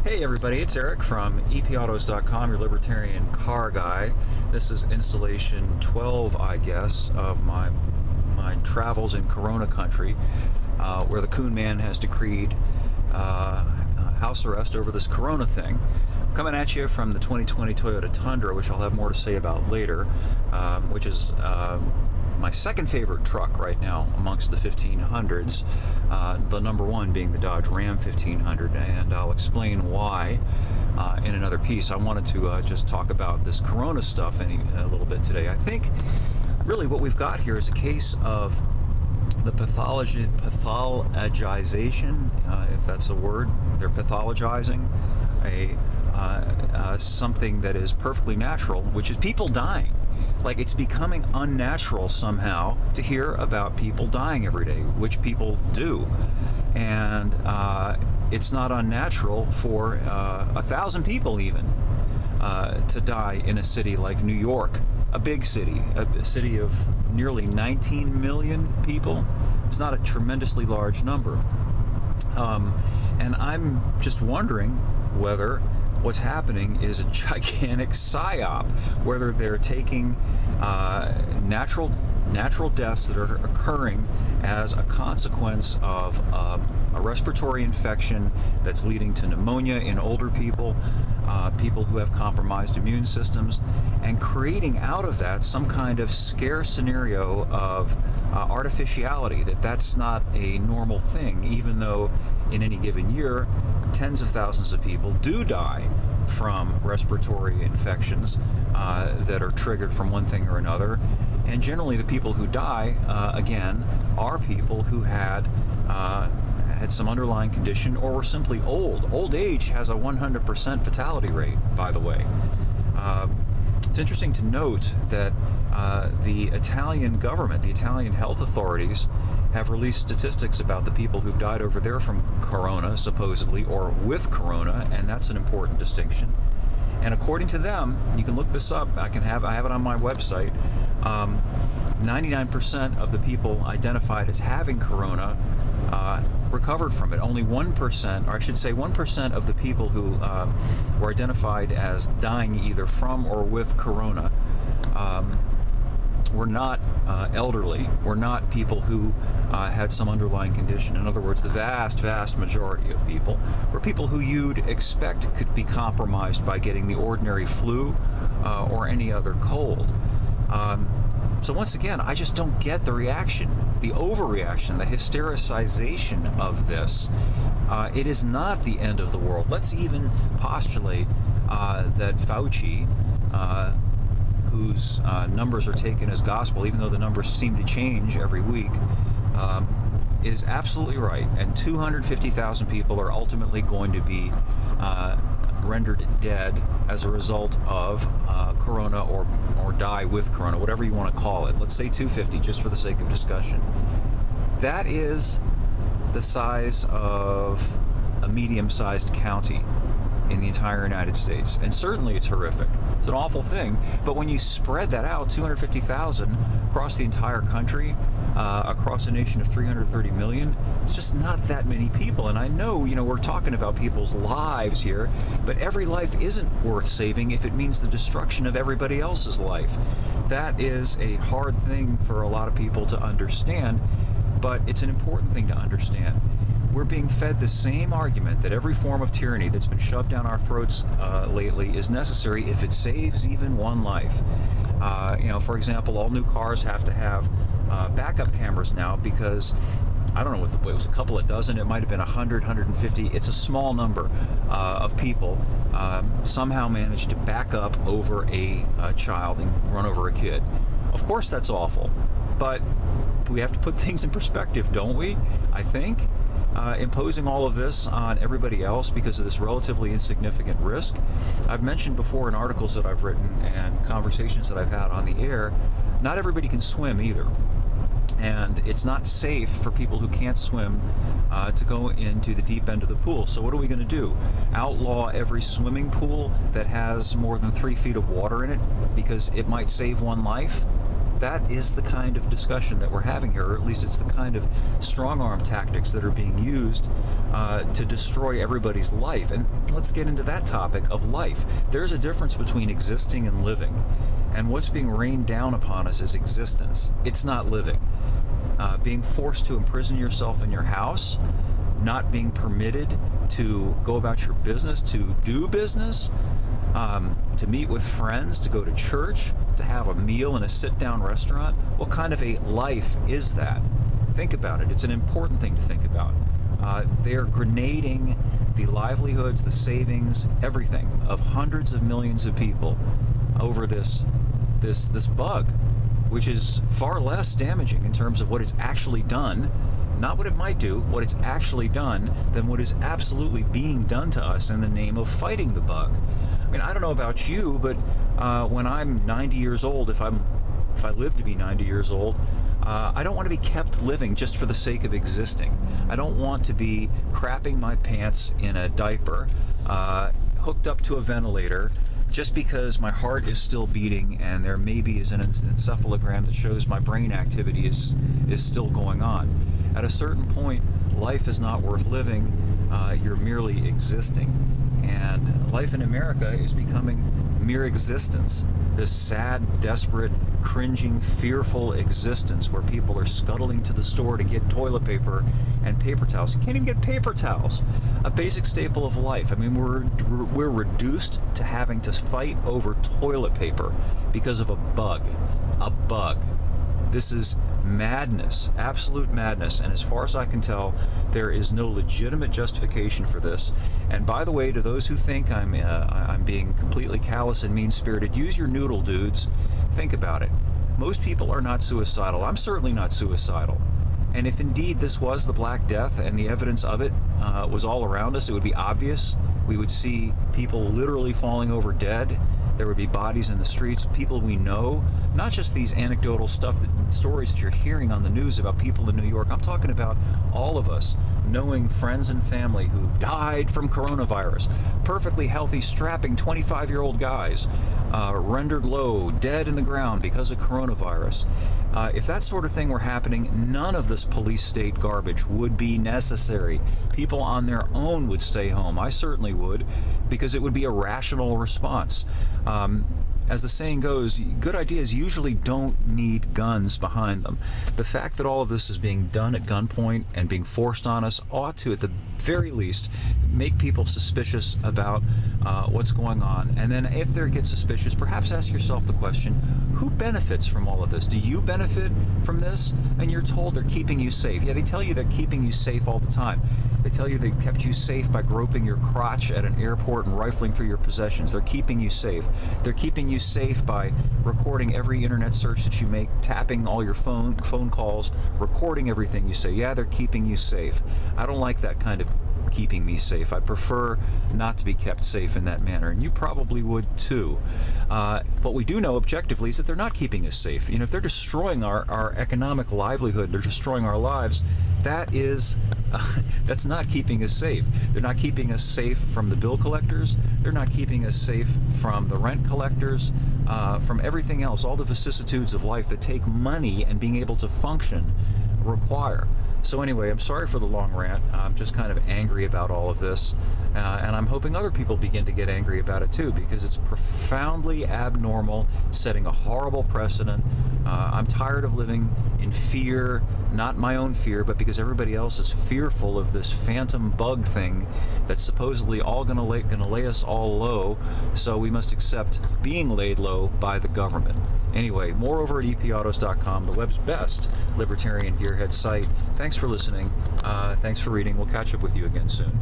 Hey everybody, it's Eric from epautos.com, your libertarian car guy. This is installation 12, I guess, of my travels in Corona country, where the Coon Man has decreed house arrest over this Corona thing. I'm coming at you from the 2020 Toyota Tundra, which I'll have more to say about later, which is my second favorite truck right now amongst the 1500s, the number one being the Dodge Ram 1500, and I'll explain why in another piece. I wanted to just talk about this Corona stuff a little bit today. I think really what we've got here is a case of the pathologization, if that's a word. They're pathologizing something that is perfectly natural, which is people dying. Like, it's becoming unnatural somehow to hear about people dying every day, which people do. And it's not unnatural for 1,000 people even to die in a city like New York, a big city, a city of nearly 19 million people. It's not a tremendously large number. And I'm just wondering whether what's happening is a gigantic psyop, whether they're taking natural deaths that are occurring as a consequence of a respiratory infection that's leading to pneumonia in older people, people who have compromised immune systems, and creating out of that some kind of scare scenario of artificiality, that's not a normal thing, even though in any given year tens of thousands of people do die from respiratory infections that are triggered from one thing or another. And generally the people who die, again, are people who had some underlying condition or were simply old. Old age has a 100% fatality rate, by the way. It's interesting to note that the Italian government, the Italian health authorities, have released statistics about the people who've died over there from Corona, supposedly, or with Corona, and that's an important distinction. And according to them, you can look this up, I have it on my website, 99% of the people identified as having Corona recovered from it. Only 1%, or I should say 1% of the people who were identified as dying either from or with Corona were not elderly, were not people who had some underlying condition. In other words, the vast majority of people were people who you'd expect could be compromised by getting the ordinary flu or any other cold. So once again, I just don't get the reaction, the overreaction, the hystericization of this. It is not the end of the world. Let's even postulate that Fauci, whose numbers are taken as gospel, even though the numbers seem to change every week, is absolutely right. And 250,000 people are ultimately going to be rendered dead as a result of Corona or die with Corona, whatever you want to call it. Let's say 250, just for the sake of discussion. That is the size of a medium-sized county in the entire United States. And certainly it's horrific. It's an awful thing. But when you spread that out, 250,000 across the entire country, across a nation of 330 million, it's just not that many people. And I know, we're talking about people's lives here, but every life isn't worth saving if it means the destruction of everybody else's life. That is a hard thing for a lot of people to understand, but it's an important thing to understand. We're being fed the same argument that every form of tyranny that's been shoved down our throats lately is necessary if it saves even one life. For example, all new cars have to have backup cameras now because, I don't know what it was, a couple of dozen, it might have been 100, 150. It's a small number of people somehow managed to back up over a child and run over a kid. Of course that's awful, but we have to put things in perspective, don't we? I think. Imposing all of this on everybody else because of this relatively insignificant risk. I've mentioned before in articles that I've written and conversations that I've had on the air, not everybody can swim either. And it's not safe for people who can't swim to go into the deep end of the pool. So what are we going to do? Outlaw every swimming pool that has more than 3 feet of water in it because it might save one life? that is the kind of discussion that we're having here, or at least it's the kind of strong-arm tactics that are being used to destroy everybody's life. And let's get into that topic of life. There's a difference between existing and living. And what's being rained down upon us is existence. It's not living. Being forced to imprison yourself in your house, not being permitted to go about your business, to do business, to meet with friends, to go to church, to have a meal in a sit-down restaurant. What kind of a life is that? Think about it. It's an important thing to think about. They are grenading the livelihoods, the savings, everything of hundreds of millions of people over this bug, which is far less damaging in terms of what it's actually done, not what it might do, what it's actually done, than what is absolutely being done to us in the name of fighting the bug. I mean, I don't know about you, but when I'm 90 years old, if I live to be 90 years old, I don't want to be kept living just for the sake of existing. I don't want to be crapping my pants in a diaper, hooked up to a ventilator, just because my heart is still beating and there maybe is an encephalogram that shows my brain activity is still going on. At a certain point, life is not worth living. You're merely existing. And life in America is becoming mere existence. This sad, desperate, cringing, fearful existence where people are scuttling to the store to get toilet paper and paper towels. You can't even get paper towels, a basic staple of life. I mean, we're reduced to having to fight over toilet paper because of a bug. A bug. This is madness, absolute madness, and as far as I can tell, there is no legitimate justification for this. And by the way, to those who think I'm being completely callous and mean-spirited, use your noodle, dudes. Think about it. Most people are not suicidal. I'm certainly not suicidal. And if indeed this was the Black Death and the evidence of it was all around us, it would be obvious. We would see people literally falling over dead. There would be bodies in the streets, people we know, not just these anecdotal stories that you're hearing on the news about people in New York. I'm talking about all of us knowing friends and family who died from coronavirus. Perfectly healthy, strapping 25-year-old guys, rendered low, dead in the ground because of coronavirus. If that sort of thing were happening, none of this police state garbage would be necessary. People on their own would stay home. I certainly would, because it would be a rational response. As the saying goes, good ideas usually don't need guns behind them. The fact that all of this is being done at gunpoint and being forced on us ought to, at the very least, make people suspicious about what's going on. And then if they get suspicious, perhaps ask yourself the question, who benefits from all of this? Do you benefit from this? And you're told they're keeping you safe. Yeah, they tell you they're keeping you safe all the time. They tell you they kept you safe by groping your crotch at an airport and rifling through your possessions. They're keeping you safe. They're keeping you safe by recording every internet search that you make, tapping all your phone calls, recording everything you say. Yeah, they're keeping you safe. I don't like that kind of keeping me safe. I prefer not to be kept safe in that manner, and you probably would too. What we do know objectively is that they're not keeping us safe. You know, if they're destroying our economic livelihood, they're destroying our lives, that's not keeping us safe. They're not keeping us safe from the bill collectors. They're not keeping us safe from the rent collectors, from everything else, all the vicissitudes of life that take money and being able to function require. So anyway, I'm sorry for the long rant. I'm just kind of angry about all of this. And I'm hoping other people begin to get angry about it too, because it's profoundly abnormal, setting a horrible precedent. I'm tired of living in fear, not my own fear, but because everybody else is fearful of this phantom bug thing that's supposedly all gonna lay us all low, so we must accept being laid low by the government. Anyway, more over at epautos.com, the web's best libertarian gearhead site. Thanks for listening. Thanks for reading. We'll catch up with you again soon.